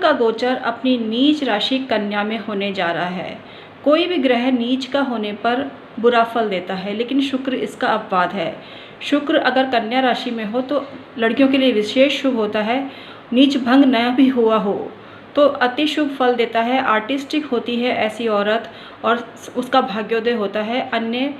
का गोचर अपनी नीच राशि कन्या में होने जा रहा है। कोई भी ग्रह नीच का होने पर बुरा फल देता है, लेकिन शुक्र इसका अपवाद है। शुक्र अगर कन्या राशि में हो तो लड़कियों के लिए विशेष शुभ होता है। नीच भंग न भी हुआ हो तो अति शुभ फल देता है। आर्टिस्टिक होती है ऐसी औरत और उसका भाग्योदय होता है, अन्य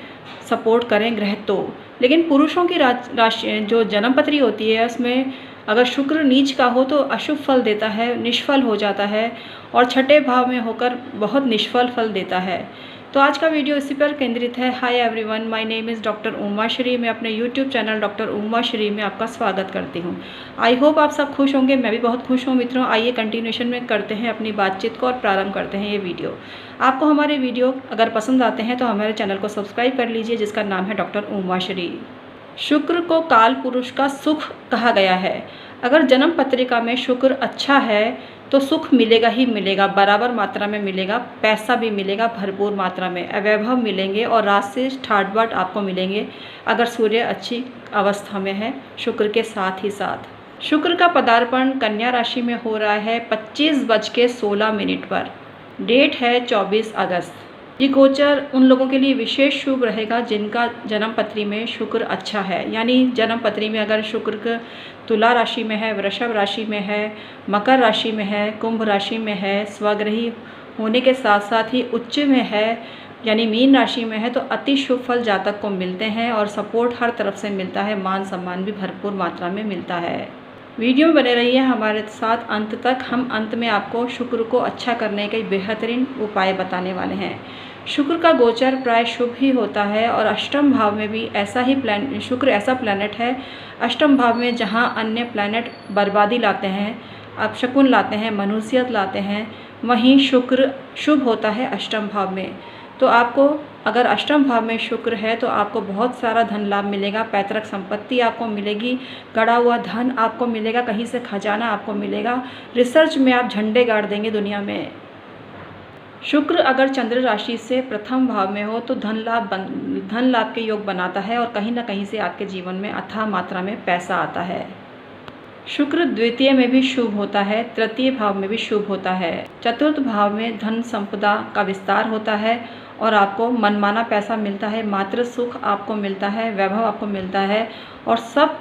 सपोर्ट करें ग्रह तो। लेकिन पुरुषों की राशि जो जन्मपत्री होती है उसमें अगर शुक्र नीच का हो तो अशुभ फल देता है, निष्फल हो जाता है और छठे भाव में होकर बहुत निष्फल फल देता है। तो आज का वीडियो इसी पर केंद्रित है। Hi everyone, my name is doctor Uma Shri. मैं अपने YouTube channel doctor Uma Shri में आपका स्वागत करती हूँ। आई होप आप सब खुश होंगे, मैं भी बहुत खुश हूँ मित्रों। आइए कंटिन्यूशन में करते हैं अपनी बातचीत को और प्रारंभ करते हैं ये वीडियो। आपको हमारे वीडियो अगर पसंद आते हैं तो हमारे चैनल को सब्सक्राइब कर लीजिए, जिसका नाम है डॉक्टर उमा श्री। शुक्र को काल पुरुष का सुख कहा गया है। अगर जन्म पत्रिका में शुक्र अच्छा है तो सुख मिलेगा ही मिलेगा, बराबर मात्रा में मिलेगा, पैसा भी मिलेगा भरपूर मात्रा में, वैभव मिलेंगे और राशि ठाट बाट आपको मिलेंगे अगर सूर्य अच्छी अवस्था में है शुक्र के साथ ही साथ। शुक्र का पदार्पण कन्या राशि में हो रहा है 25:16 पर। डेट है 24 अगस्त। ये गोचर उन लोगों के लिए विशेष शुभ रहेगा जिनका जन्म पत्री में शुक्र अच्छा है। यानी जन्म पत्री में अगर शुक्र तुला राशि में है, वृषभ राशि में है, मकर राशि में है, कुंभ राशि में है, स्वग्रही होने के साथ साथ ही उच्च में है यानी मीन राशि में है, तो अति शुभ फल जातक को मिलते हैं और सपोर्ट हर तरफ से मिलता है, मान सम्मान भी भरपूर मात्रा में मिलता है। वीडियो में बने रहिए हमारे साथ अंत तक। हम अंत में आपको शुक्र को अच्छा करने के बेहतरीन उपाय बताने वाले हैं। शुक्र का गोचर प्राय शुभ ही होता है और अष्टम भाव में भी ऐसा ही शुक्र ऐसा प्लैनेट है अष्टम भाव में जहां अन्य प्लैनेट बर्बादी लाते हैं, अपशकुन लाते हैं, मनुष्यत लाते हैं, वहीं शुक्र शुभ होता है अष्टम भाव में। तो आपको अगर अष्टम भाव में शुक्र है तो आपको बहुत सारा धन लाभ मिलेगा, पैतृक संपत्ति आपको मिलेगी, गड़ा हुआ धन आपको मिलेगा, कहीं से खजाना आपको मिलेगा, रिसर्च में आप झंडे गाड़ देंगे दुनिया में। शुक्र अगर चंद्र राशि से प्रथम भाव में हो तो धन लाभ के योग बनाता है और कहीं ना कहीं से आपके जीवन में अथाह मात्रा में पैसा आता है। शुक्र द्वितीय में भी शुभ होता है, तृतीय भाव में भी शुभ होता है, चतुर्थ भाव में धन संपदा का विस्तार होता है और आपको मनमाना पैसा मिलता है, मातृ सुख आपको मिलता है, वैभव आपको मिलता है और सब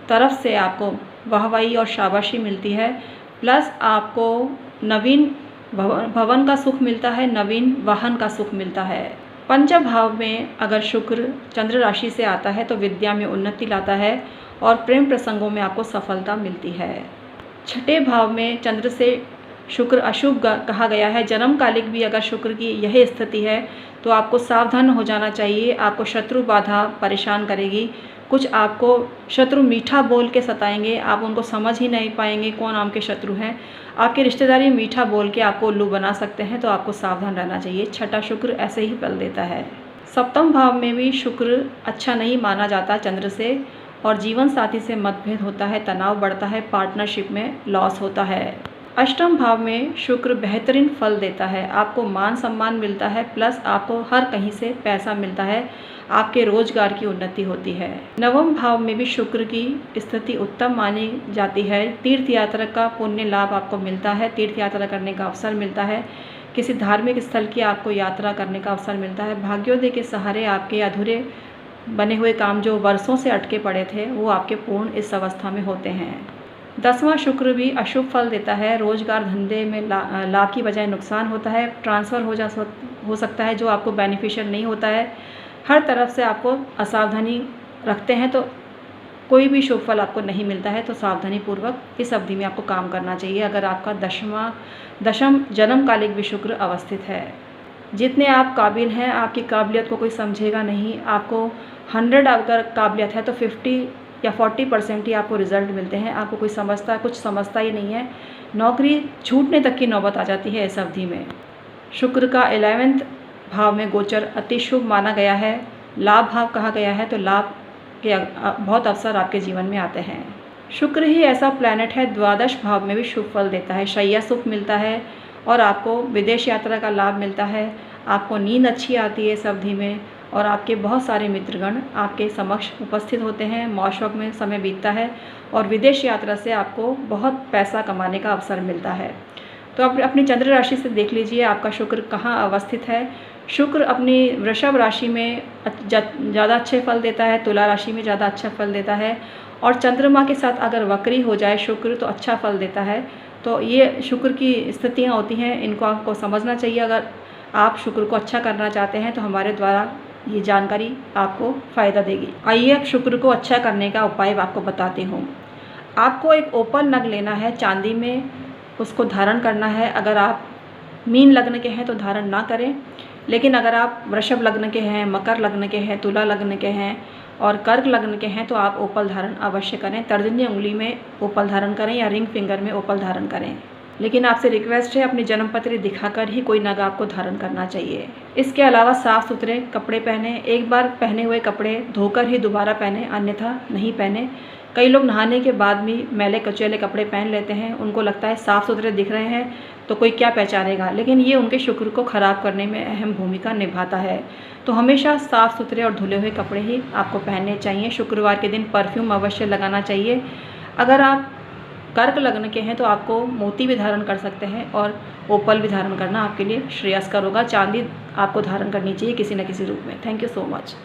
तरफ से आपको वाहवाही और शाबाशी मिलती है। प्लस आपको नवीन भवन का सुख मिलता है, नवीन वाहन का सुख मिलता है। पंचम भाव में अगर शुक्र चंद्र राशि से आता है तो विद्या में उन्नति लाता है और प्रेम प्रसंगों में आपको सफलता मिलती है। छठे भाव में चंद्र से शुक्र अशुभ कहा गया है। जन्मकालिक भी अगर शुक्र की यही स्थिति है तो आपको सावधान हो जाना चाहिए। आपको शत्रु बाधा परेशान करेगी, कुछ आपको शत्रु मीठा बोल के सताएंगे, आप उनको समझ ही नहीं पाएंगे कौन आपके शत्रु हैं। आपके रिश्तेदारी मीठा बोल के आपको उल्लू बना सकते हैं, तो आपको सावधान रहना चाहिए। छठा शुक्र ऐसे ही फल देता है। सप्तम भाव में भी शुक्र अच्छा नहीं माना जाता चंद्र से और जीवन साथी से मतभेद होता है, तनाव बढ़ता है, पार्टनरशिप में लॉस होता है। अष्टम भाव में शुक्र बेहतरीन फल देता है, आपको मान सम्मान मिलता है, प्लस आपको हर कहीं से पैसा मिलता है, आपके रोजगार की उन्नति होती है। नवम भाव में भी शुक्र की स्थिति उत्तम मानी जाती है। तीर्थ यात्रा का पुण्य लाभ आपको मिलता है, तीर्थ यात्रा करने का अवसर मिलता है, किसी धार्मिक स्थल की आपको यात्रा करने का अवसर मिलता है। भाग्योदय के सहारे आपके अधूरे बने हुए काम जो वर्षों से अटके पड़े थे वो आपके पूर्ण इस अवस्था में होते हैं। 10वां शुक्र भी अशुभ फल देता है। रोजगार धंधे में लाभ की बजाय नुकसान होता है, ट्रांसफ़र हो सकता है जो आपको बेनिफिशियल नहीं होता है। हर तरफ से आपको असावधानी रखते हैं तो कोई भी शुभ फल आपको नहीं मिलता है, तो सावधानी पूर्वक इस अवधि में आपको काम करना चाहिए अगर आपका दशम जन्मकालिक भी शुक्र अवस्थित है। जितने आप काबिल हैं आपकी काबिलियत को कोई समझेगा नहीं। आपको 100 अगर काबिलियत है तो 50 या 40% ही आपको रिजल्ट मिलते हैं। आपको कुछ समझता ही नहीं है, नौकरी छूटने तक की नौबत आ जाती है इस अवधि में। शुक्र का 11वें भाव में गोचर अति शुभ माना गया है, लाभ भाव कहा गया है, तो लाभ के बहुत अवसर आपके जीवन में आते हैं। शुक्र ही ऐसा प्लैनेट है द्वादश भाव में भी शुभ फल देता है, शैया सुख मिलता है और आपको विदेश यात्रा का लाभ मिलता है, आपको नींद अच्छी आती है इस अवधि में और आपके बहुत सारे मित्रगण आपके समक्ष उपस्थित होते हैं, मौज में समय बीतता है और विदेश यात्रा से आपको बहुत पैसा कमाने का अवसर मिलता है। तो आप अपनी चंद्र राशि से देख लीजिए आपका शुक्र कहाँ अवस्थित है। शुक्र अपनी वृषभ राशि में ज़्यादा अच्छे फल देता है, तुला राशि में ज़्यादा अच्छा फल देता है, और चंद्रमा के साथ अगर वक्री हो जाए शुक्र तो अच्छा फल देता है। तो ये शुक्र की स्थितियाँ होती हैं, इनको आपको समझना चाहिए। अगर आप शुक्र को अच्छा करना चाहते हैं तो हमारे द्वारा ये जानकारी आपको फ़ायदा देगी। आइए अब शुक्र को अच्छा करने का उपाय आपको बताती हूँ। आपको एक ओपल नग लेना है चांदी में, उसको धारण करना है। अगर आप मीन लग्न के हैं तो धारण ना करें, लेकिन अगर आप वृषभ लग्न के हैं, मकर लग्न के हैं, तुला लग्न के हैं और कर्क लग्न के हैं तो आप ओपल धारण अवश्य करें। तर्जनी उंगली में ओपल धारण करें या रिंग फिंगर में ओपल धारण करें, लेकिन आपसे रिक्वेस्ट है अपनी जन्मपत्री दिखाकर ही कोई नग आपको धारण करना चाहिए। इसके अलावा साफ़ सुथरे कपड़े पहने, एक बार पहने हुए कपड़े धोकर ही दोबारा पहने, अन्यथा नहीं पहने। कई लोग नहाने के बाद भी मैले कचैले कपड़े पहन लेते हैं, उनको लगता है साफ़ सुथरे दिख रहे हैं तो कोई क्या पहचानेगा, लेकिन ये उनके शुक्र को ख़राब करने में अहम भूमिका निभाता है। तो हमेशा साफ़ सुथरे और धुले हुए कपड़े ही आपको पहनने चाहिए। शुक्रवार के दिन परफ्यूम अवश्य लगाना चाहिए। अगर आप कर्क लग्न के हैं तो आपको मोती भी धारण कर सकते हैं और ओपल भी धारण करना आपके लिए श्रेयस्कर होगा। चांदी आपको धारण करनी चाहिए किसी न किसी रूप में। Thank you so much.